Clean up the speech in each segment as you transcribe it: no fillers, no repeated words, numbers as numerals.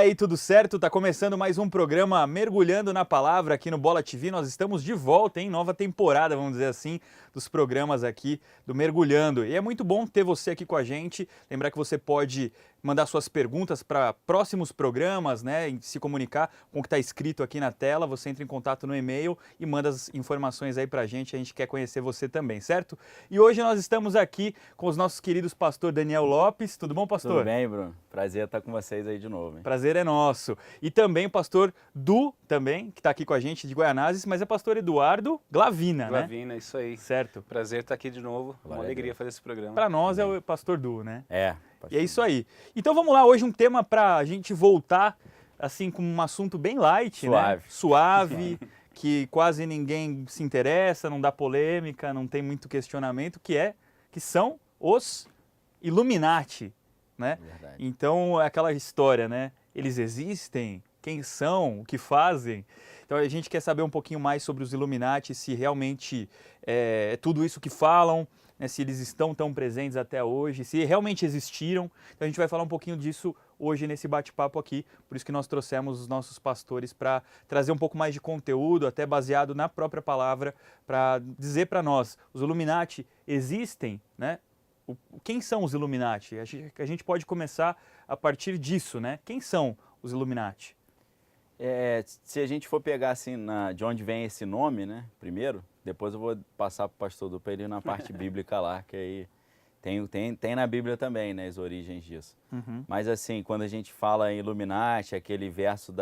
aí, tudo certo? Tá começando mais um programa Mergulhando na Palavra aqui no Bola TV. Nós estamos de volta em nova temporada, vamos dizer assim, dos programas aqui do Mergulhando. E é muito bom ter você aqui com a gente. Lembrar que você pode mandar suas perguntas para próximos programas, né? E se comunicar com o que está escrito aqui na tela. Você entra em contato no e-mail e manda as informações aí para a gente quer conhecer você também, certo? E hoje nós estamos aqui com os nossos queridos pastor Daniel Lopes. Tudo bom, pastor? Tudo bem, Bruno? Prazer estar com vocês aí de novo, hein? Prazer é nosso. E também o pastor Du, também, que está aqui com a gente de Guaianazes, mas é pastor Eduardo Glavina, né? Glavina, isso aí. Certo. Prazer estar aqui de novo. Uma alegria fazer esse programa. Para nós é o pastor Du, né? É. E é isso aí. Então vamos lá, hoje um tema para a gente voltar, assim, com um assunto bem light, Suave. né? Suave, que quase ninguém se interessa, não dá polêmica, não tem muito questionamento, que são os Illuminati, né? Verdade. Então é aquela história, né? Eles existem? Quem são? O que fazem? Então a gente quer saber um pouquinho mais sobre os Illuminati, se realmente é tudo isso que falam, né, se eles estão tão presentes até hoje, se realmente existiram. Então a gente vai falar um pouquinho disso hoje nesse bate-papo aqui, por isso que nós trouxemos os nossos pastores para trazer um pouco mais de conteúdo, até baseado na própria palavra, para dizer para nós, os Illuminati existem, né? Quem são os Illuminati? A gente pode começar a partir disso, né? Quem são os Illuminati? Se a gente for pegar assim de onde vem esse nome, né? Primeiro, depois eu vou passar para o pastor Du para ele ir na parte bíblica lá, que aí tem na Bíblia também, né? As origens disso. Uhum. Mas assim, quando a gente fala em Illuminati, aquele verso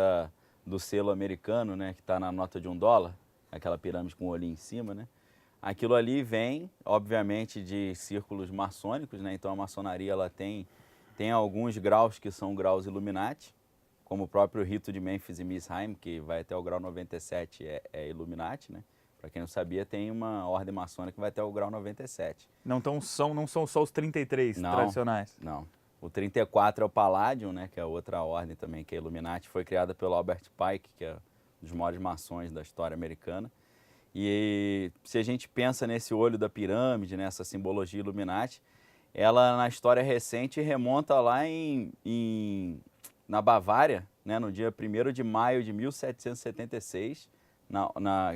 do selo americano, né? Que está na nota de $1, aquela pirâmide com o olhinho em cima, né? Aquilo ali vem, obviamente, de círculos maçônicos, né? Então a maçonaria ela tem alguns graus que são graus Illuminati, como o próprio rito de Mênfis e Misraim, que vai até o grau 97, é Illuminati, né? Para quem não sabia, tem uma ordem maçônica que vai até o grau 97. Não são só os 33 tradicionais? Não. O 34 é o Palladium, né? Que é outra ordem também, que é Illuminati. Foi criada pelo Albert Pike, que é um dos maiores maçons da história americana. E se a gente pensa nesse olho da pirâmide, nessa simbologia Illuminati, ela na história recente remonta lá na Bavária, né, no dia 1º de maio de 1776,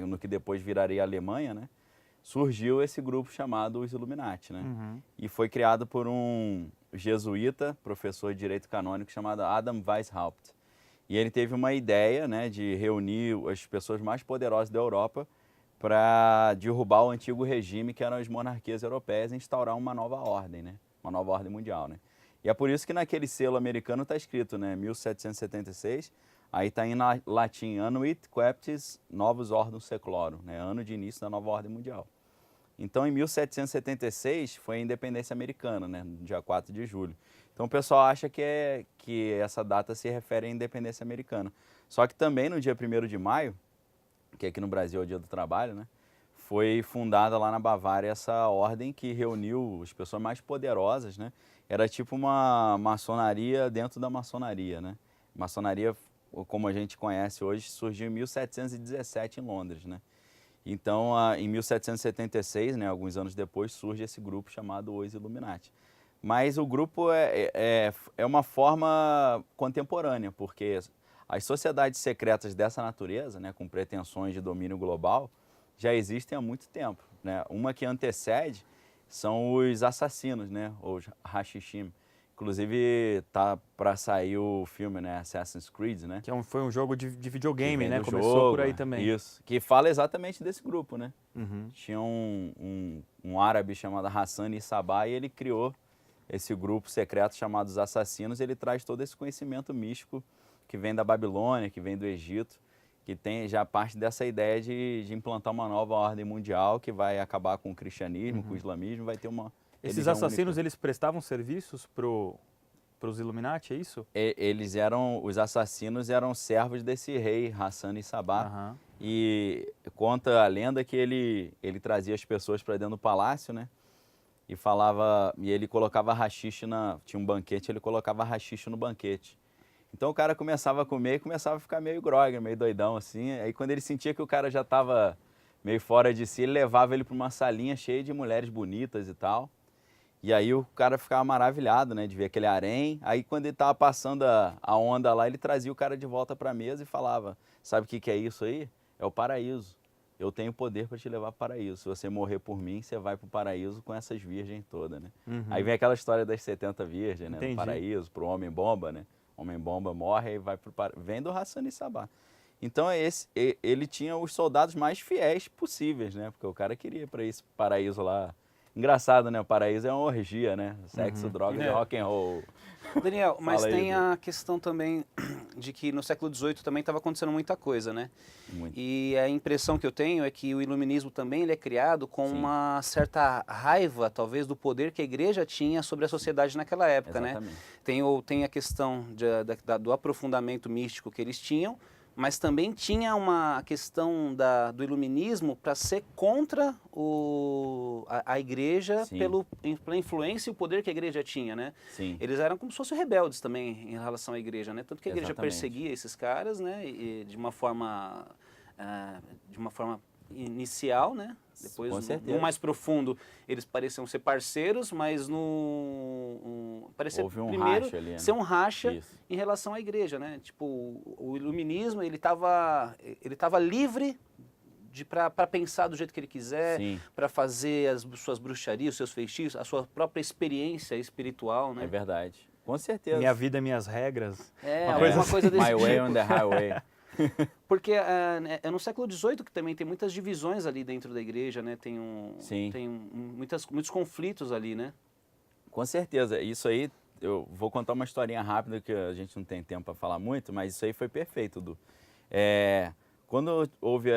no que depois viraria a Alemanha, né, surgiu esse grupo chamado os Illuminati. Né? Uhum. E foi criado por um jesuíta, professor de direito canônico, chamado Adam Weishaupt. E ele teve uma ideia, né, de reunir as pessoas mais poderosas da Europa para derrubar o antigo regime, que eram as monarquias europeias, e instaurar uma nova ordem, né? Uma nova ordem mundial. Né? E é por isso que naquele selo americano está escrito, né? 1776, aí está em latim, Annuit Coeptis Novus Ordem Seclorum, né? Ano de início da nova ordem mundial. Então, em 1776, foi a independência americana, né? No dia 4 de julho. Então, o pessoal acha que essa data se refere à independência americana. Só que também no dia 1º de maio, que aqui no Brasil é o Dia do Trabalho, né? Foi fundada lá na Bavária essa ordem que reuniu as pessoas mais poderosas, né? Era tipo uma maçonaria dentro da maçonaria, né? Maçonaria, como a gente conhece hoje, surgiu em 1717 em Londres, né? Então, em 1776, né, alguns anos depois, surge esse grupo chamado Os Illuminati. Mas o grupo é uma forma contemporânea, porque as sociedades secretas dessa natureza, né, com pretensões de domínio global, já existem há muito tempo. Né? Uma que antecede são os assassinos, né, os Hashishim. Inclusive, tá para sair o filme, né, Assassin's Creed, né? Que foi um jogo de videogame, né? Começou jogo, por aí também. Isso, que fala exatamente desse grupo, né? Uhum. Tinha um árabe chamado Hassan Sabah e ele criou esse grupo secreto chamado os Assassinos. Ele traz todo esse conhecimento místico que vem da Babilônia, que vem do Egito, que tem já parte dessa ideia de implantar uma nova ordem mundial que vai acabar com o cristianismo, com o islamismo, vai ter uma... Esses assassinos, eles prestavam serviços para os Illuminati, é isso? Os assassinos eram servos desse rei, Hassan Sabah. Uhum. E conta a lenda que ele trazia as pessoas para dentro do palácio, né? E ele colocava haxixe tinha um banquete, ele colocava haxixe no banquete. Então o cara começava a comer e começava a ficar meio grogue, meio doidão assim. Aí quando ele sentia que o cara já estava meio fora de si, ele levava ele para uma salinha cheia de mulheres bonitas e tal. E aí o cara ficava maravilhado, né, de ver aquele harém. Aí quando ele tava passando a onda lá, ele trazia o cara de volta para a mesa e falava: sabe o que é isso aí? É o paraíso. Eu tenho poder para te levar para o paraíso. Se você morrer por mim, você vai para o paraíso com essas virgens todas, né? Aí vem aquela história das 70 virgens, né? Entendi. No paraíso, pro homem-bomba, né? Homem-bomba morre e vai pro paraíso. Vem do Hassan e Sabah. Então ele tinha os soldados mais fiéis possíveis, né? Porque o cara queria ir para esse paraíso lá. Engraçado, né? O paraíso é uma orgia, né? Sexo, drogas e rock and roll. Daniel, mas Fala aí, tem a questão também de que no século XVIII também estava acontecendo muita coisa, né? Muito. E a impressão que eu tenho é que o iluminismo também ele é criado com Sim. uma certa raiva, talvez, do poder que a igreja tinha sobre a sociedade naquela época, Exatamente. né? Tem a questão do aprofundamento místico que eles tinham, mas também tinha a questão do iluminismo para ser contra a igreja Sim. pela influência e o poder que a igreja tinha, né? Sim. Eles eram como se fossem rebeldes também em relação à igreja, né? Tanto que a igreja Exatamente. perseguia esses caras, né? E de uma forma inicial, né? Depois, Com certeza. no mais profundo, eles pareciam ser parceiros, mas parecia Houve um primeiro racha ali, né? ser um racha Isso. em relação à igreja, né? Tipo, o iluminismo, ele tava livre para pensar do jeito que ele quiser, Sim. para fazer as suas bruxarias, os seus feitiços, a sua própria experiência espiritual, né? É verdade. Com certeza. Minha vida, minhas regras. Alguma coisa desse My tipo. way on the highway. Porque é no século XVIII que também tem muitas divisões ali dentro da igreja, né? Sim. Muitos conflitos ali, né? Com certeza. Isso aí, eu vou contar uma historinha rápida que a gente não tem tempo para falar muito, mas isso aí foi perfeito, Du. Quando houve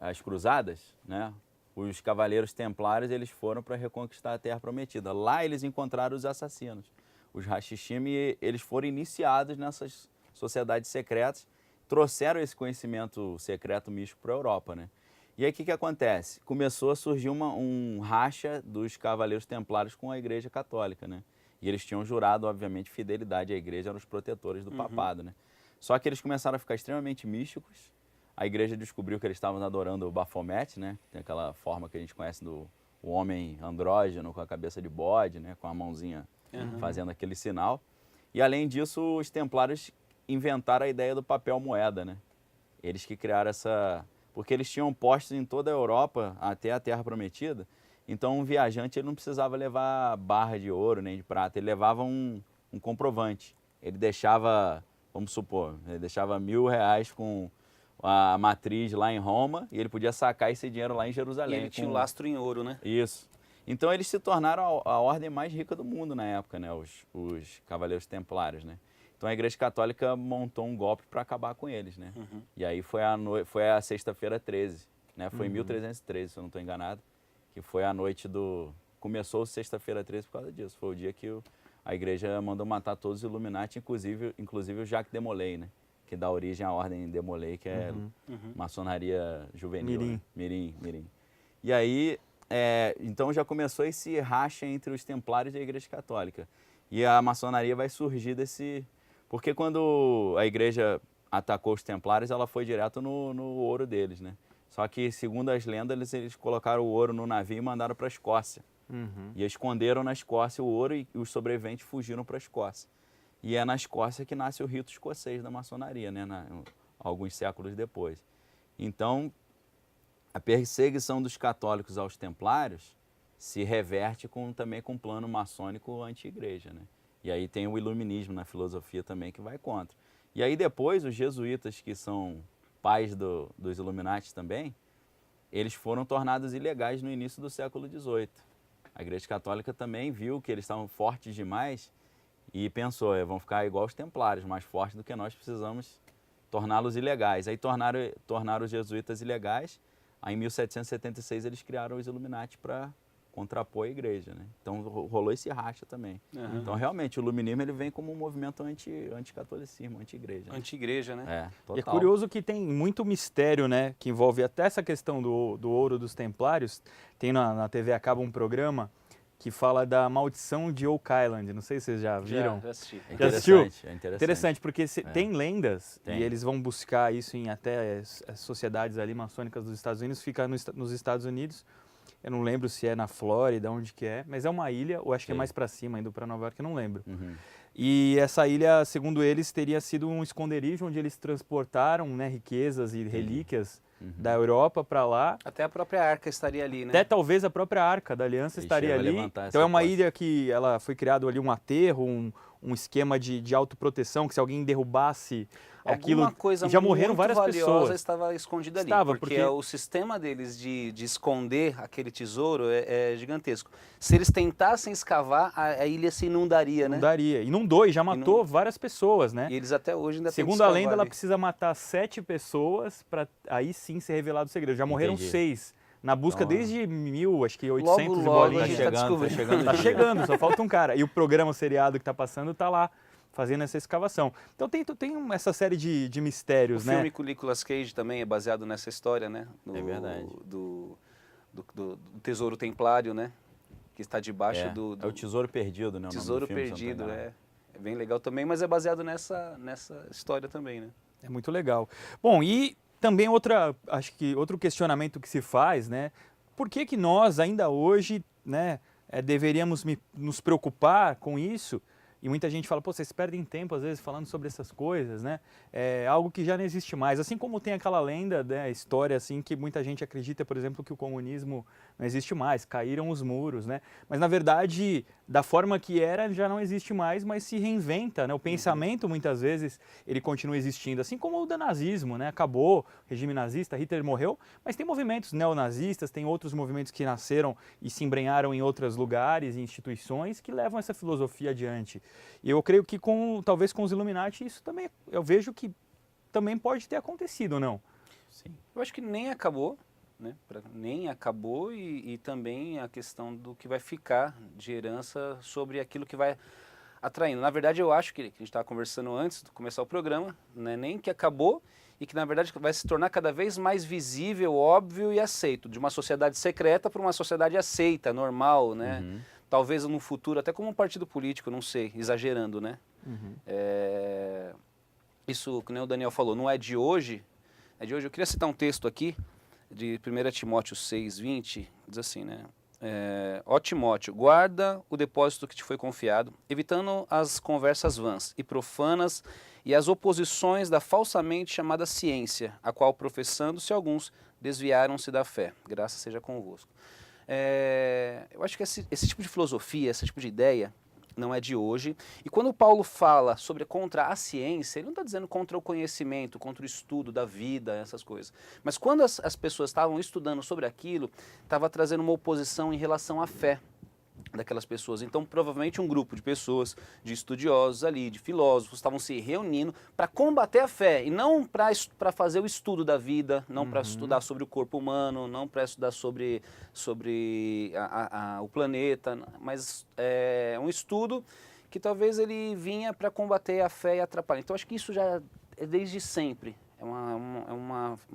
as cruzadas, né? Os cavaleiros templários, eles foram para reconquistar a Terra Prometida. Lá eles encontraram os assassinos, os Hashishim, e eles foram iniciados nessas sociedades secretas, trouxeram esse conhecimento secreto místico para a Europa, né? E aí o que acontece? Começou a surgir um racha dos cavaleiros templários com a Igreja Católica, né? E eles tinham jurado, obviamente, fidelidade à Igreja, eram os protetores do papado, né? Só que eles começaram a ficar extremamente místicos. A Igreja descobriu que eles estavam adorando o Baphomet, né? Tem aquela forma que a gente conhece do homem andrógeno com a cabeça de bode, né? Com a mãozinha fazendo aquele sinal. E além disso, os templários inventaram a ideia do papel moeda, né? Eles que criaram essa... Porque eles tinham postos em toda a Europa até a Terra Prometida, então um viajante ele não precisava levar barra de ouro nem de prata, ele levava um comprovante. Ele deixava, vamos supor, ele deixava R$1.000 com a matriz lá em Roma e ele podia sacar esse dinheiro lá em E Jerusalém. ele tinha um lastro em ouro, né? Isso. Então eles se tornaram a ordem mais rica do mundo na época, né? Os Cavaleiros Templários, né? Então a Igreja Católica montou um golpe para acabar com eles, né? E aí foi a sexta-feira 13, né? Foi em 1313, se eu não estou enganado, que foi a noite do... Começou sexta-feira 13 por causa disso. Foi o dia que a Igreja mandou matar todos os Illuminati, inclusive o Jacques de Molay, né? Que dá origem à Ordem de Molay, que é maçonaria juvenil. Mirim. Né? Mirim. E aí, então já começou esse racha entre os templários e a Igreja Católica. E a maçonaria vai surgir desse... Porque quando a igreja atacou os templários, ela foi direto no ouro deles, né? Só que, segundo as lendas, eles colocaram o ouro no navio e mandaram para a Escócia. E esconderam na Escócia o ouro e os sobreviventes fugiram para a Escócia. E é na Escócia que nasce o rito escocês da maçonaria, né? Alguns séculos depois. Então, a perseguição dos católicos aos templários se reverte também com um plano maçônico anti-igreja, né? E aí tem o iluminismo na filosofia também que vai contra. E aí depois os jesuítas, que são pais dos Illuminati também, eles foram tornados ilegais no início do século XVIII. A Igreja Católica também viu que eles estavam fortes demais e pensou, vão ficar igual os templários, mais fortes do que nós, precisamos torná-los ilegais. Aí tornaram os jesuítas ilegais, aí em 1776 eles criaram os Illuminati para contrapor a igreja, né? Então rolou esse racha também. Então realmente o iluminismo ele vem como um movimento anticatolicismo, anti-igreja. Né? Anti-igreja, né? Total. E é curioso que tem muito mistério, né? Que envolve até essa questão do ouro dos templários. Tem na TV a cabo um programa que fala da maldição de Oak Island. Não sei se vocês já viram. Já assisti. Já assistiu? É interessante. Interessante, porque tem lendas, Tem. e eles vão buscar isso em até as sociedades ali maçônicas dos Estados Unidos, fica nos Estados Unidos, Eu não lembro se é na Flórida, onde que é, mas é uma ilha, ou acho que é Sei. mais para cima, indo para Nova York, eu não lembro. Uhum. E essa ilha, segundo eles, teria sido um esconderijo onde eles transportaram, né, riquezas e relíquias da Europa para lá. Até a própria arca estaria ali, né? Até talvez a própria Arca da Aliança Eles estaria chegam a ali. levantar essa Então é uma hipótese. ilha que ela foi criado ali um aterro, um esquema de autoproteção, que se alguém derrubasse aquilo... Alguma coisa e já morreram muito várias valiosa pessoas. estava escondida ali. Estava, porque porque- o sistema deles de esconder aquele tesouro é gigantesco. Se eles tentassem escavar, a ilha se inundaria, Não né? daria. Inundou e já matou várias pessoas, né? E eles até hoje ainda Segundo tentam a escavar lenda, ela ali. precisa matar 7 pessoas para aí sim ser revelado o segredo. Já morreram Entendi. 6. Na busca Então, desde 1800 Logo, e logo bolinha. a gente tá chegando, tá descobrindo. chegando. Tá o dia. chegando, só falta um cara. E o programa seriado que tá passando tá lá fazendo essa escavação. Então tem essa série de O mistérios, né? filme com o Nicolas Cage também é baseado nessa história, né? É verdade. Do Tesouro Templário, né? Que está debaixo É, do é o Tesouro Perdido, né? o nome do Tesouro filme, se eu não tô Perdido, enganado. é bem legal também, mas é baseado nessa história também, né? É muito legal. Bom, e também acho que outro questionamento que se faz, né? Por que nós ainda hoje, né, deveríamos nos preocupar com isso? E muita gente fala, pô, vocês perdem tempo às vezes falando sobre essas coisas, né? É algo que já não existe mais. Assim como tem aquela lenda, né, história assim, que muita gente acredita, por exemplo, que o comunismo não existe mais, caíram os muros, né? Mas na verdade, da forma que era, já não existe mais, mas se reinventa, né? O pensamento, muitas vezes, ele continua existindo. Assim como o do nazismo, né? Acabou o regime nazista, Hitler morreu, mas tem movimentos neonazistas, tem outros movimentos que nasceram e se embrenharam em outros lugares e instituições que levam essa filosofia adiante. E eu creio que talvez com os Illuminati isso também, eu vejo que também pode ter acontecido, não? Sim. Eu acho que nem acabou, né? Nem acabou e também a questão do que vai ficar de herança sobre aquilo que vai atraindo. Na verdade, eu acho que a gente estava conversando antes de começar o programa, né? Nem que acabou e que na verdade vai se tornar cada vez mais visível, óbvio e aceito, de uma sociedade secreta para uma sociedade aceita, normal, né? Uhum. Talvez no futuro, até como um partido político, não sei, exagerando, né? Isso, que nem o Daniel falou, não é de hoje, é de hoje. Eu queria citar um texto aqui, de 1 Timóteo 6:20, diz assim, né? Ó Timóteo, guarda o depósito que te foi confiado, evitando as conversas vãs e profanas e as oposições da falsamente chamada ciência, a qual professando-se alguns desviaram-se da fé. Graça seja convosco. Eu acho que esse tipo de filosofia, esse tipo de ideia, não é de hoje. E quando Paulo fala contra a ciência, ele não está dizendo contra o conhecimento, contra o estudo da vida, essas coisas. Mas quando as pessoas estavam estudando sobre aquilo, estava trazendo uma oposição em relação à fé daquelas pessoas. Então, provavelmente um grupo de pessoas, de estudiosos ali, de filósofos, estavam se reunindo para combater a fé e não para fazer o estudo da vida, não para estudar sobre o corpo humano, não para estudar sobre o planeta, mas um estudo que talvez ele vinha para combater a fé e atrapalhar. Então, acho que isso já é desde sempre.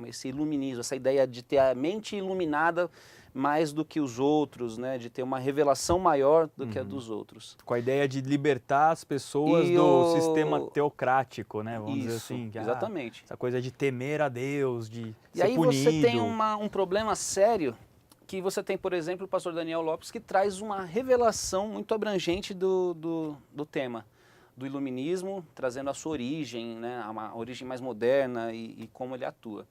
Esse iluminismo, essa ideia de ter a mente iluminada mais do que os outros, né? De ter uma revelação maior do que a dos outros. Com a ideia de libertar as pessoas do sistema teocrático, né? Vamos dizer assim. Que, exatamente. Essa coisa de temer a Deus, de E ser aí punido. você tem um problema sério, que você tem, por exemplo, o pastor Daniel Lopes, que traz uma revelação muito abrangente do tema. Do iluminismo, trazendo a sua origem, né? Uma origem mais moderna e como ele atua.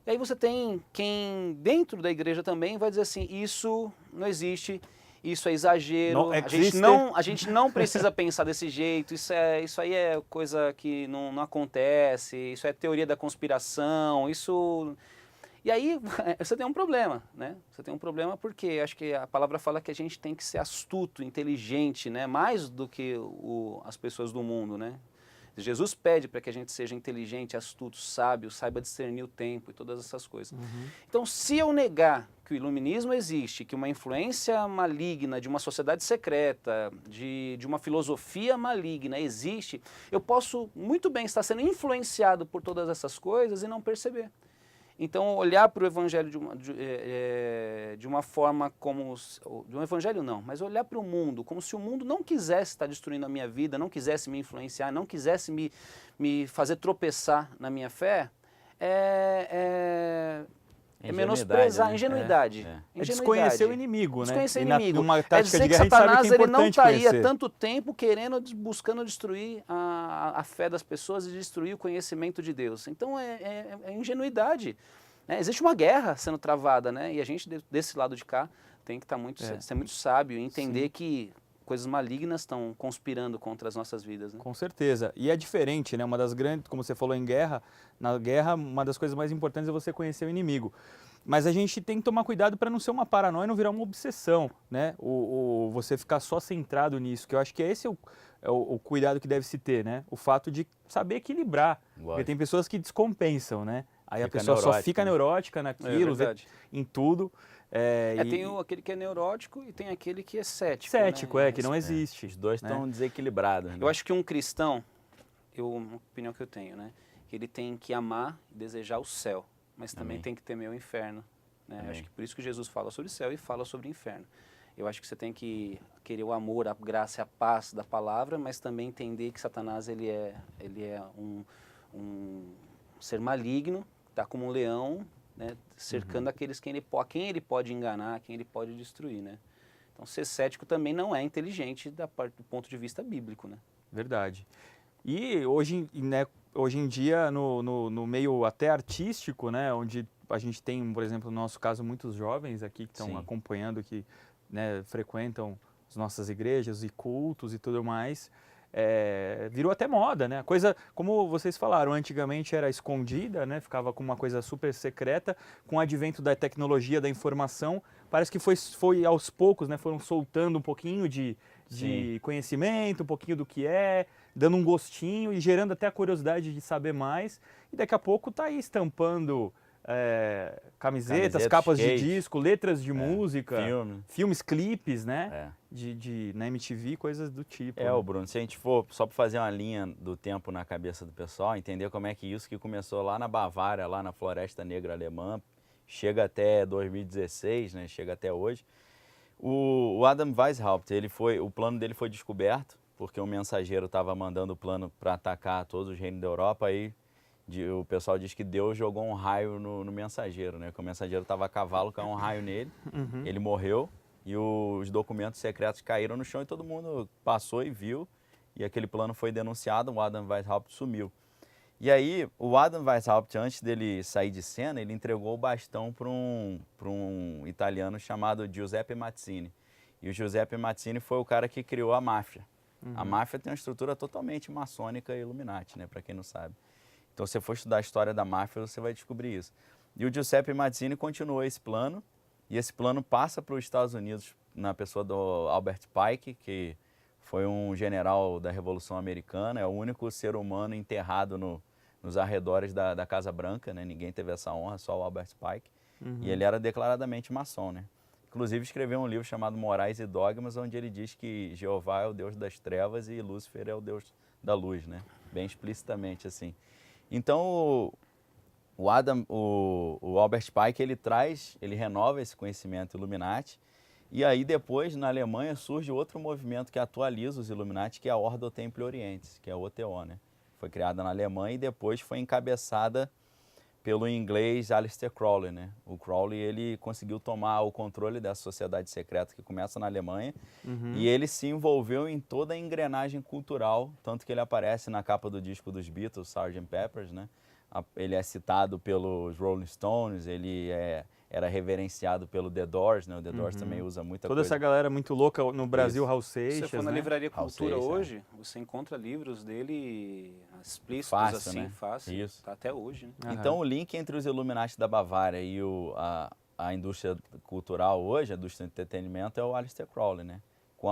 E aí você tem quem dentro da igreja também vai dizer assim, isso não existe, isso é exagero, a gente não precisa pensar desse jeito, isso aí é coisa que não acontece, isso é teoria da conspiração, isso... E aí você tem um problema, né? Você tem um problema porque acho que a palavra fala que a gente tem que ser astuto, inteligente, né? Mais do que as pessoas do mundo, né? Jesus pede para que a gente seja inteligente, astuto, sábio, saiba discernir o tempo e todas essas coisas. Então, se eu negar que o iluminismo existe, que uma influência maligna de uma sociedade secreta, de uma filosofia maligna existe, eu posso muito bem estar sendo influenciado por todas essas coisas e não perceber. Então, olhar para o evangelho de uma forma como... De um evangelho não, mas olhar para o mundo como se o mundo não quisesse estar destruindo a minha vida, não quisesse me influenciar, não quisesse me fazer tropeçar na minha fé, É menosprezar, né? ingenuidade. É desconhecer o inimigo, né? Desconhecer o E inimigo. numa É tática dizer de que guerra a gente sabe Satanás que é ele não importante está aí há conhecer. tanto tempo buscando destruir a fé das pessoas e destruir o conhecimento de Deus. Então é ingenuidade. Né? Existe uma guerra sendo travada, né? E a gente desse lado de cá tem que ser muito sábio e entender que coisas malignas estão conspirando contra as nossas vidas. Né? Com certeza. E é diferente, né? Uma das grandes, como você falou em guerra, na guerra uma das coisas mais importantes é você conhecer o inimigo. Mas a gente tem que tomar cuidado para não ser uma paranoia e não virar uma obsessão, né? Você ficar só centrado nisso, que eu acho que esse é o cuidado que deve se ter, né? O fato de saber equilibrar. Porque tem pessoas que descompensam, né? Aí a pessoa só fica neurótica naquilo, em tudo. Tem aquele que é neurótico e tem aquele que é cético. Cético, né? que não existe. Os dois estão desequilibrados. Né? Eu acho que um cristão, uma opinião que eu tenho, né? Que ele tem que amar e desejar o céu, mas também tem que temer o inferno. Né? Eu acho que por isso que Jesus fala sobre o céu e fala sobre o inferno. Eu acho que você tem que querer o amor, a graça e a paz da palavra, mas também entender que Satanás ele é um ser maligno, está como um leão, né, cercando aqueles a quem ele pode enganar, a quem ele pode destruir, né? Então, ser cético também não é inteligente do ponto de vista bíblico, né? Verdade. E hoje em dia, no meio até artístico, né, onde a gente tem, por exemplo, no nosso caso, muitos jovens aqui que estão acompanhando, que frequentam as nossas igrejas e cultos e tudo mais, virou até moda, né? A coisa, como vocês falaram, antigamente era escondida, né? Ficava com uma coisa super secreta. Com o advento da tecnologia, da informação, parece que foi aos poucos, né? Foram soltando um pouquinho de conhecimento, um pouquinho do que dando um gostinho e gerando até a curiosidade de saber mais. E daqui a pouco tá aí estampando camisetas, capas de disco, letras de música, filmes, clipes, né? Na MTV, coisas do tipo. Né? Bruno, se a gente for só para fazer uma linha do tempo na cabeça do pessoal, entender como é que isso que começou lá na Bavária, lá na Floresta Negra Alemã, chega até 2016, né? Chega até hoje. O Adam Weishaupt, o plano dele foi descoberto, porque um mensageiro estava mandando o plano para atacar todos os reinos da Europa, aí o pessoal diz que Deus jogou um raio no mensageiro, né? Que o mensageiro estava a cavalo, caiu um raio nele, ele morreu e os documentos secretos caíram no chão e todo mundo passou e viu. E aquele plano foi denunciado, o Adam Weishaupt sumiu. E aí, o Adam Weishaupt, antes dele sair de cena, ele entregou o bastão para um italiano chamado Giuseppe Mazzini. E o Giuseppe Mazzini foi o cara que criou a máfia. A máfia tem uma estrutura totalmente maçônica e Illuminati, né? Para quem não sabe. Então, se você for estudar a história da máfia, você vai descobrir isso. E o Giuseppe Mazzini continuou esse plano, e esse plano passa para os Estados Unidos na pessoa do Albert Pike, que foi um general da Revolução Americana, é o único ser humano enterrado nos arredores da Casa Branca, né? Ninguém teve essa honra, só o Albert Pike. E ele era declaradamente maçom, né? Inclusive escreveu um livro chamado Morais e Dogmas, onde ele diz que Jeová é o Deus das trevas e Lúcifer é o Deus da luz, né? Bem explicitamente assim. Então, o Albert Pike, ele renova esse conhecimento Illuminati, e aí depois, na Alemanha, surge outro movimento que atualiza os Illuminati, que é a Ordo Templi Orientis, que é a OTO, né? Foi criada na Alemanha e depois foi encabeçada pelo inglês Aleister Crowley, né? O Crowley, ele conseguiu tomar o controle dessa sociedade secreta que começa na Alemanha e ele se envolveu em toda a engrenagem cultural, tanto que ele aparece na capa do disco dos Beatles, Sgt. Pepper's, né? Ele é citado pelos Rolling Stones, ele era reverenciado pelo The Doors, né? O The Doors também usa muita coisa. Toda essa galera muito louca no Brasil, Raul Seixas, Se você for na né? Livraria Cultura hoje, você encontra livros dele explícitos, fácil, assim, né? fácil. Isso. Tá até hoje, né? Então, o link entre os Illuminati da Bavária e a indústria cultural hoje, a indústria do entretenimento, é o Aleister Crowley, né? Com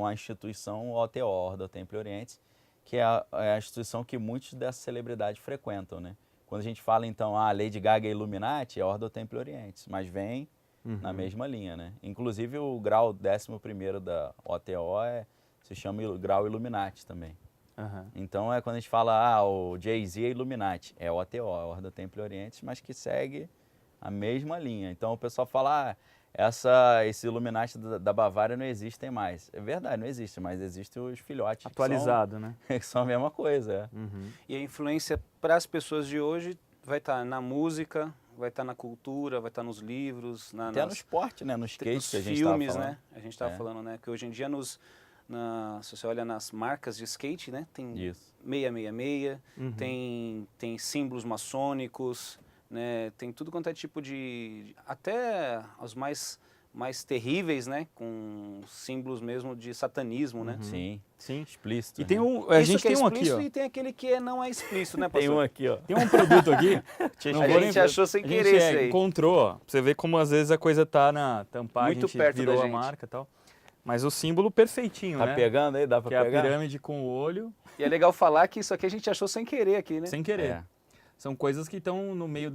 a instituição OTO, Ordo Templi Orientis, que é a instituição que muitos dessas celebridades frequentam, né? Quando a gente fala, então, Lady Gaga é Illuminati, é Ordo Templi Orientis, mas vem na mesma linha, né? Inclusive, o grau 11º da OTO se chama grau Illuminati também. Então, quando a gente fala, o Jay-Z é Illuminati, é OTO, é Ordo Templi Orientis, mas que segue a mesma linha. Então, o pessoal fala, esse Illuminati da Bavária não existem mais. É verdade, não existe, mas existem os filhotes. Atualizado, né? Que são a mesma coisa, E a influência para as pessoas de hoje vai estar na música, vai estar na cultura, vai estar nos livros, Até no esporte, né? No skate nos que a gente estava filmes, falando. né? A gente estava falando, né? Que hoje em dia, se você olha nas marcas de skate, né? Tem Isso. 666, tem símbolos maçônicos, né? Tem tudo quanto é tipo até os mais terríveis, né? Com símbolos mesmo de satanismo, né? Sim. Sim. Explícito. E tem né? a Isso gente que é tem um aqui, explícito ó. e tem aquele que não é explícito, né, pastor? Tem um aqui, ó. Tem um produto aqui. Não A vou gente nem- achou sem a querer gente isso aí. encontrou, ó. Pra você ver como às vezes a coisa tá na tampagem, Muito a gente perto da virou a gente. marca e tal. Mas o símbolo perfeitinho, Tá né? pegando aí? Dá pra Que é a pegar? pirâmide com o olho, E é legal falar que isso aqui a gente achou sem querer aqui, né? sem querer. É. São coisas que estão no meio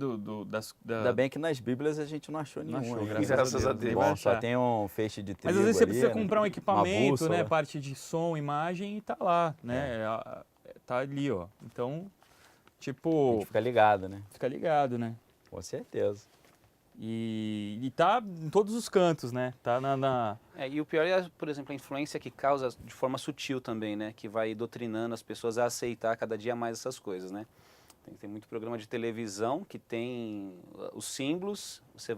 Ainda bem que nas Bíblias a gente não achou Não nenhum. achou, ainda. graças a Deus. Bom, só Achar. tem um feixe de trigo Mas às vezes você ali, precisa né? comprar um Uma equipamento, bússola. né? Parte de som, imagem e tá lá, né? Tá ali, ó. Então, A tipo, gente fica ligado, né? fica ligado, né? Com certeza. E tá em todos os cantos, né? Tá E o pior é, por exemplo, a influência que causa de forma sutil também, né? Que vai doutrinando as pessoas a aceitar cada dia mais essas coisas, né? Tem muito programa de televisão que tem os símbolos, você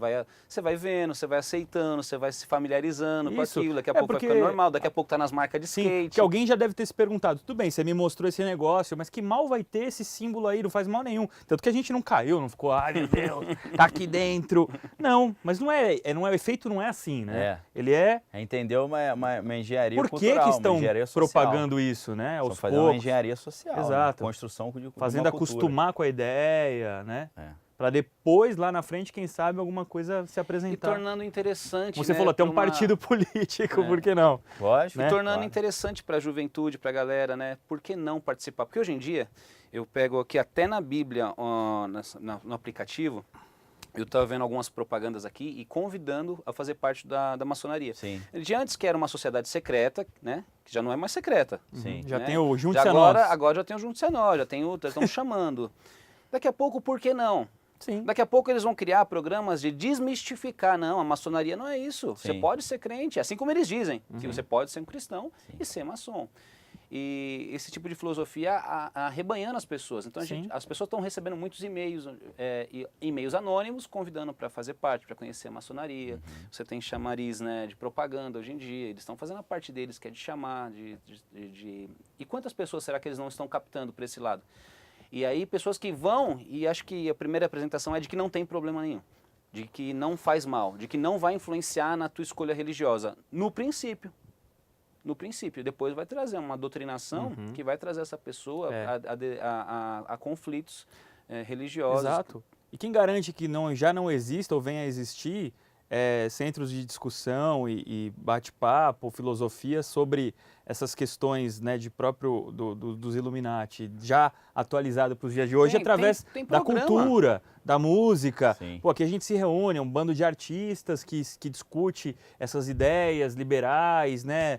vai vendo, você vai aceitando, você vai se familiarizando com Isso. aquilo, daqui a É pouco porque- vai ficando normal, daqui a pouco tá nas marcas de Sim, skate. que alguém já deve ter se perguntado, tudo bem, você me mostrou esse negócio, mas que mal vai ter esse símbolo aí, não faz mal nenhum. Tanto que a gente não caiu, não ficou, ai meu Deus, tá aqui dentro. Não, mas não é, o efeito não é assim, né? É. Ele é, Entendeu uma engenharia por que cultural, que uma estão engenharia social. propagando isso, né? Só Aos fazer uma poucos, engenharia social. Exato. Né? Construção de fazendo uma cultura. acostumar com a ideia, né? É. Pra depois, lá na frente, quem sabe, alguma coisa se E apresentar. tornando interessante, Você né, falou, até um pra uma- partido político, É. por que não? Lógico. Né? E tornando Claro. interessante para a juventude, para a galera, né? Por que não participar? Porque hoje em dia, eu pego aqui até na Bíblia, no aplicativo, eu estava vendo algumas propagandas aqui e convidando a fazer parte da maçonaria. Sim, De antes que era uma sociedade secreta, né? Que já não é mais secreta. sim. Já né? tem o Já Junte-se a Nós. agora já tem o Junte-se a Nós, já tem o... Estão chamando. Daqui a pouco, por que não? Sim. Daqui a pouco eles vão criar programas de desmistificar. Não, a maçonaria não é isso. Você Sim. pode ser crente, assim como eles dizem, que você pode ser um cristão e ser maçom. E esse tipo de filosofia arrebanhando as pessoas. Então Sim. as pessoas estão recebendo muitos e-mails, e-mails anônimos, convidando para fazer parte, para conhecer a maçonaria. Você tem chamariz, né, de propaganda hoje em dia. Eles estão fazendo a parte deles, que é de chamar, E quantas pessoas será que eles não estão captando para esse lado? E aí pessoas que vão, e acho que a primeira apresentação é de que não tem problema nenhum, de que não faz mal, de que não vai influenciar na tua escolha religiosa, no princípio. No princípio, depois vai trazer uma doutrinação que vai trazer essa pessoa É. a conflitos religiosos. Exato. E quem garante que já não exista ou venha a existir centros de discussão e bate-papo, filosofia sobre essas questões, né, de próprio dos Illuminati, já atualizado para os dias de hoje, Tem- através tem da programa. cultura, da música. Sim. Pô, aqui a gente se reúne, é um bando de artistas que discute essas ideias liberais, né,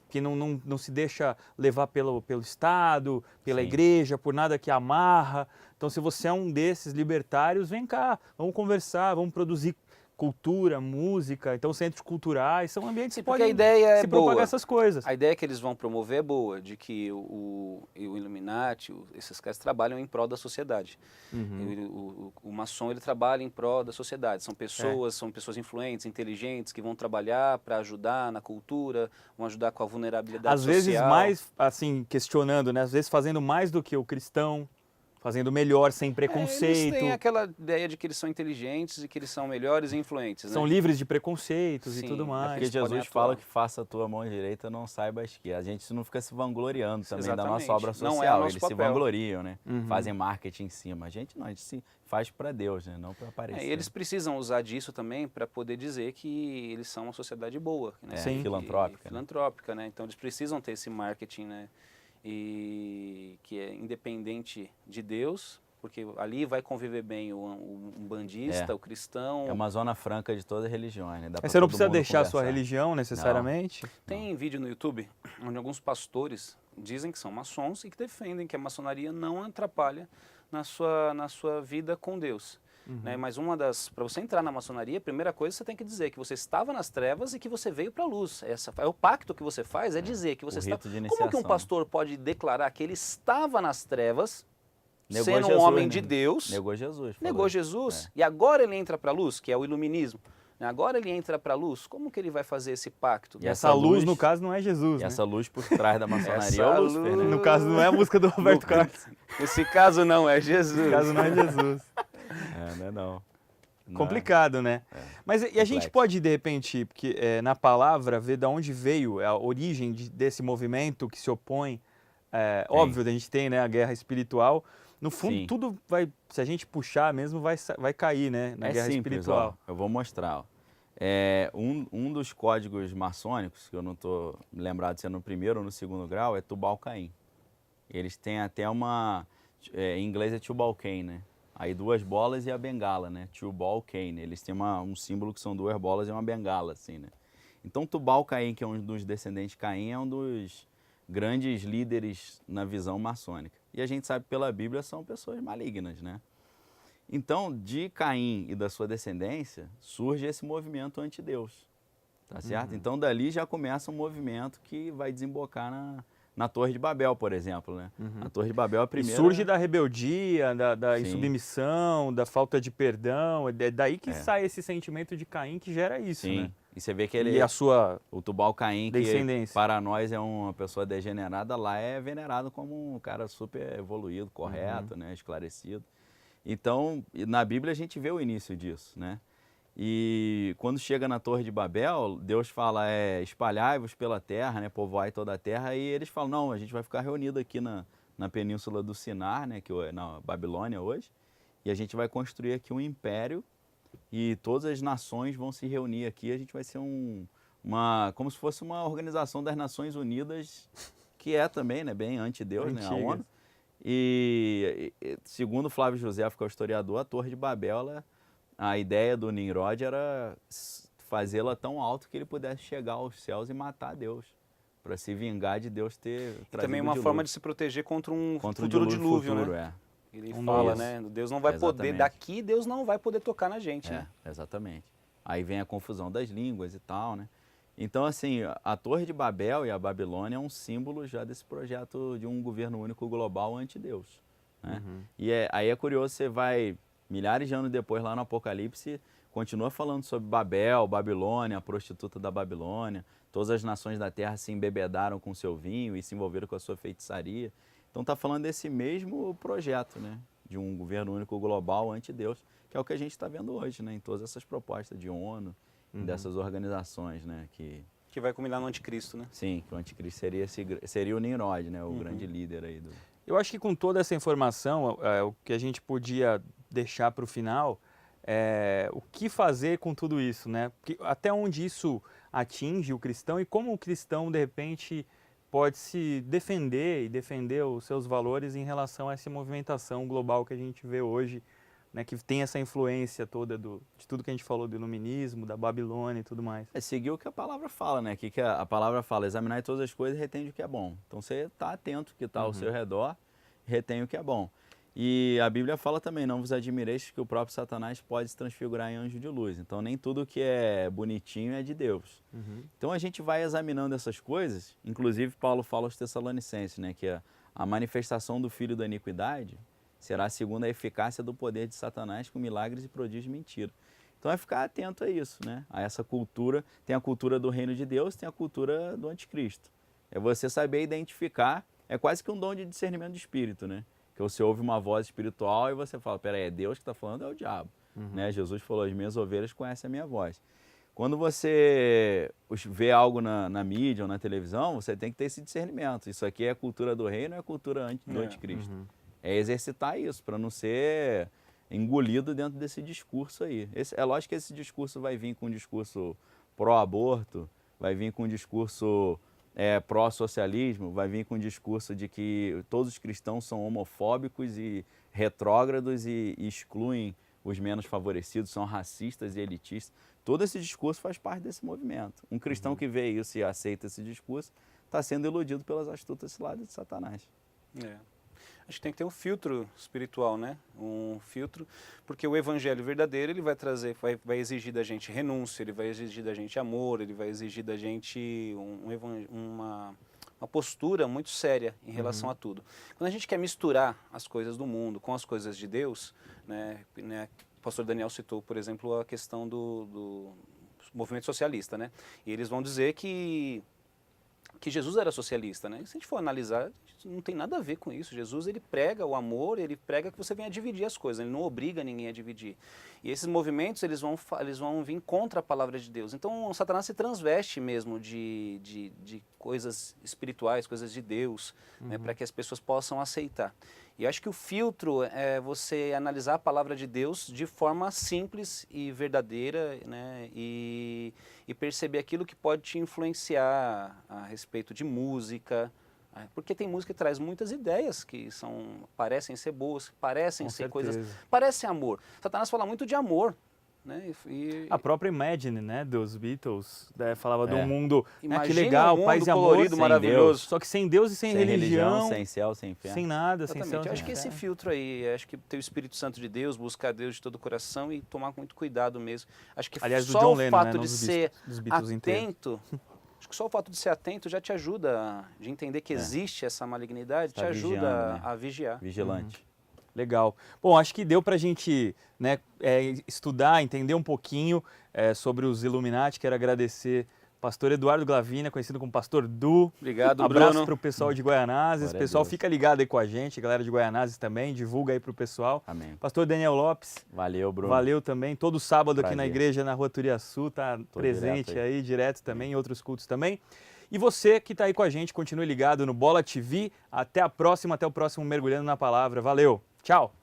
que não se deixa levar pelo Estado, pela Sim. igreja, por nada que amarra. Então, se você é um desses libertários, vem cá, vamos conversar, vamos produzir cultura, música. Então, centros culturais são ambientes Sim, que porque a podem ideia é se propagar boa. essas coisas. A ideia que eles vão promover é boa, de que o Illuminati, esses caras trabalham em prol da sociedade. O maçom, ele trabalha em prol da sociedade. São pessoas influentes, inteligentes, que vão trabalhar para ajudar na cultura, vão ajudar com a vulnerabilidade Às social. vezes mais, assim, questionando, né? Às vezes fazendo mais do que o cristão, fazendo melhor, sem Eles preconceito. têm aquela ideia de que eles são inteligentes e que eles são melhores e influentes. São né? livres de preconceitos e Sim, tudo é mais. Porque eles podem Jesus atuar. fala que faça a tua mão direita, não saiba a esquerda. A gente não fica se vangloriando também da Exatamente. nossa obra Não é o social. nosso Eles se papel. vangloriam, né? Fazem marketing em cima. A gente não, a gente se faz para Deus, né? Não para aparecer. E eles precisam usar disso também para poder dizer que eles são uma sociedade boa, né? Sim. Filantrópica, né? Filantrópica, né? Então eles precisam ter esse marketing, né? E que é independente de Deus, porque ali vai conviver bem o bandista, É. o cristão. É uma zona franca de todas as religiões, né? Dá pra Mas você não todo precisa mundo deixar a sua conversar. religião necessariamente. Tem vídeo no YouTube onde alguns pastores dizem que são maçons e que defendem que a maçonaria não atrapalha na sua vida com Deus. Né? Mas para você entrar na maçonaria, a primeira coisa você tem que dizer que você estava nas trevas e que você veio para a luz. O pacto que você faz é dizer que você O está... rito de Como que um iniciação. pastor pode declarar que ele estava nas trevas Negou sendo um Jesus, homem né? de Deus, Negou Jesus. falou negou isso. Jesus, e agora ele entra para a luz, que é o iluminismo. Agora ele entra para a luz, como que ele vai fazer esse pacto? E Essa luz, no caso, não é E Jesus, né? essa luz por trás da maçonaria Essa é o Lúcifer, né? luz- No caso, não é a música do Roberto Carlos. Nesse caso não, é Jesus. No caso, não é Jesus. Não é não. Não é. Complicado, né? Mas e a gente Complexo. pode, de repente, porque na palavra, ver de onde veio a origem desse movimento que se opõe. Óbvio, a gente tem, né, a guerra espiritual. No fundo, Sim. tudo vai, se a gente puxar mesmo, vai cair, né, na guerra simples, espiritual. ó, eu vou mostrar. Ó. Um dos códigos maçônicos, que eu não estou lembrado se é no primeiro ou no segundo grau, é Tubal-Caim. Eles têm até uma... em inglês é Tubal-Cain, né? Aí 2 bolas e a bengala, né? Tubal-Cain. Eles têm um símbolo que são 2 bolas e uma bengala, assim, né? Então Tubal-Caim, que é um dos descendentes de Caim, é um dos grandes líderes na visão maçônica. E a gente sabe pela Bíblia são pessoas malignas, né? Então, de Caim e da sua descendência, surge esse movimento anti-Deus, tá certo? Então, dali já começa um movimento que vai desembocar na Torre de Babel, por exemplo, né? A Torre de Babel é a E primeira... surge da rebeldia, da Sim. insubmissão, da falta de perdão. É daí que sai esse sentimento de Caim que gera isso, Sim, né? e você vê que E a sua o Tubal-Caim, que descendência. para nós é uma pessoa degenerada, lá é venerado como um cara super evoluído, correto, né? Esclarecido. Então, na Bíblia a gente vê o início disso, né? E quando chega na Torre de Babel, Deus fala, espalhai-vos pela terra, né? Povoai toda a terra, e eles falam, não, a gente vai ficar reunido aqui na península do Sinar, né? Que é na Babilônia hoje, e a gente vai construir aqui um império, e todas as nações vão se reunir aqui, a gente vai ser como se fosse uma organização das Nações Unidas, que é também, né? Bem anti-Deus, né? A Antiga. ONU. E segundo Flávio José, que é o historiador, a Torre de Babel, a ideia do Nimrod era fazê-la tão alto que ele pudesse chegar aos céus e matar Deus, para se vingar de Deus ter trazido Também uma forma de se proteger contra um contra o futuro dilúvio, futuro, né? Ele Um fala, novo. né? Deus não vai poder, Exatamente. daqui Deus não vai poder tocar na gente, né? Exatamente. Aí vem a confusão das línguas e tal, né? Então, assim, a Torre de Babel e a Babilônia é um símbolo já desse projeto de um governo único global anti-Deus, né? E aí é curioso, você vai milhares de anos depois lá no Apocalipse, continua falando sobre Babel, Babilônia, a prostituta da Babilônia, todas as nações da terra se embebedaram com seu vinho e se envolveram com a sua feitiçaria. Então está falando desse mesmo projeto, né? De um governo único global anti-Deus, que é o que a gente está vendo hoje, né? Em todas essas propostas de ONU, dessas organizações, né? Que vai culminar no anticristo, né? Sim, que o anticristo seria o Nimrod, né? O grande líder aí do... Eu acho que com toda essa informação, o que a gente podia deixar para o final é o que fazer com tudo isso, né? Porque até onde isso atinge o cristão e como o cristão, de repente, pode se defender e defender os seus valores em relação a essa movimentação global que a gente vê hoje, né? Que tem essa influência toda de tudo que a gente falou do iluminismo, da Babilônia e tudo mais. Seguir o que a palavra fala, né? Que a palavra fala, examinar todas as coisas e retém o que é bom. Então você está atento ao que está ao seu redor, retém o que é bom. E a Bíblia fala também, não vos admireis que o próprio Satanás pode se transfigurar em anjo de luz. Então nem tudo que é bonitinho é de Deus. Então a gente vai examinando essas coisas, inclusive Paulo fala aos Tessalonicenses, né? Que a manifestação do filho da iniquidade será segundo a eficácia do poder de Satanás com milagres e prodígios de mentira. Então é ficar atento a isso, né? A essa cultura. Tem a cultura do reino de Deus, tem a cultura do anticristo. É você saber identificar, é quase que um dom de discernimento de espírito, né? Que você ouve uma voz espiritual e você fala, peraí, é Deus que está falando, é o diabo. Né? Jesus falou, as minhas ovelhas conhecem a minha voz. Quando você vê algo na mídia ou na televisão, você tem que ter esse discernimento. Isso aqui é a cultura do reino ou é a cultura do anticristo? É exercitar isso, para não ser engolido dentro desse discurso aí. É lógico que esse discurso vai vir com um discurso pró-aborto, vai vir com um discurso pró-socialismo, vai vir com um discurso de que todos os cristãos são homofóbicos e retrógrados e excluem os menos favorecidos, são racistas e elitistas. Todo esse discurso faz parte desse movimento. Um cristão que vê isso e aceita esse discurso está sendo iludido pelas astutas ciladas de Satanás. Acho que tem que ter um filtro espiritual, né? Um filtro, porque o evangelho verdadeiro, ele vai trazer, vai exigir da gente renúncia, ele vai exigir da gente amor, ele vai exigir da gente uma postura muito séria em relação a tudo. Quando a gente quer misturar as coisas do mundo com as coisas de Deus, né, o pastor Daniel citou, por exemplo, a questão do movimento socialista, né? E eles vão dizer que Jesus era socialista, né? E se a gente for analisar, não tem nada a ver com isso. Jesus, ele prega o amor, ele prega que você venha dividir as coisas, ele não obriga ninguém a dividir. E esses movimentos, eles vão vir contra a palavra de Deus. Então, o Satanás se transveste mesmo de coisas espirituais, coisas de Deus, né, para que as pessoas possam aceitar. E eu acho que o filtro é você analisar a palavra de Deus de forma simples e verdadeira, né, e perceber aquilo que pode te influenciar a respeito de música, porque tem música que traz muitas ideias que parecem ser boas, parecem ser coisas, parecem amor. Satanás fala muito de amor, né? A própria Imagine, né, dos Beatles, falava de um mundo, né, que Imagina legal, um mundo paz e amor, colorido, maravilhoso. só que sem Deus e sem religião, sem céu, sem inferno. sem nada, sem Exatamente. céu. Eu acho que esse filtro aí, acho que ter o Espírito Santo de Deus, buscar Deus de todo o coração e tomar muito cuidado mesmo. Acho que Aliás, do só John o Lennon, fato né, de ser dos Beatles inteiros. atento, acho que só o fato de ser atento já te ajuda de entender que existe essa malignidade, Tá te ajuda vigiando, né? a vigiar. Vigilante. Legal. Bom, acho que deu para a gente, né, estudar, entender um pouquinho sobre os Illuminati. Quero agradecer o pastor Eduardo Glavina, conhecido como Pastor Du. Obrigado, Abraço Bruno. para o pessoal de Guaianazes. Glória a Pessoal, Deus. fica ligado aí com a gente, galera de Guaianazes também, divulga aí para o pessoal. Amém. Pastor Daniel Lopes, Valeu, Bruno. valeu também. Todo sábado aqui na Prazer. igreja, na Rua Turiaçu, tá presente direto aí, direto também, em outros cultos também. E você que está aí com a gente, continue ligado no Bola TV. Até a próxima, até o próximo Mergulhando na Palavra. Valeu, tchau!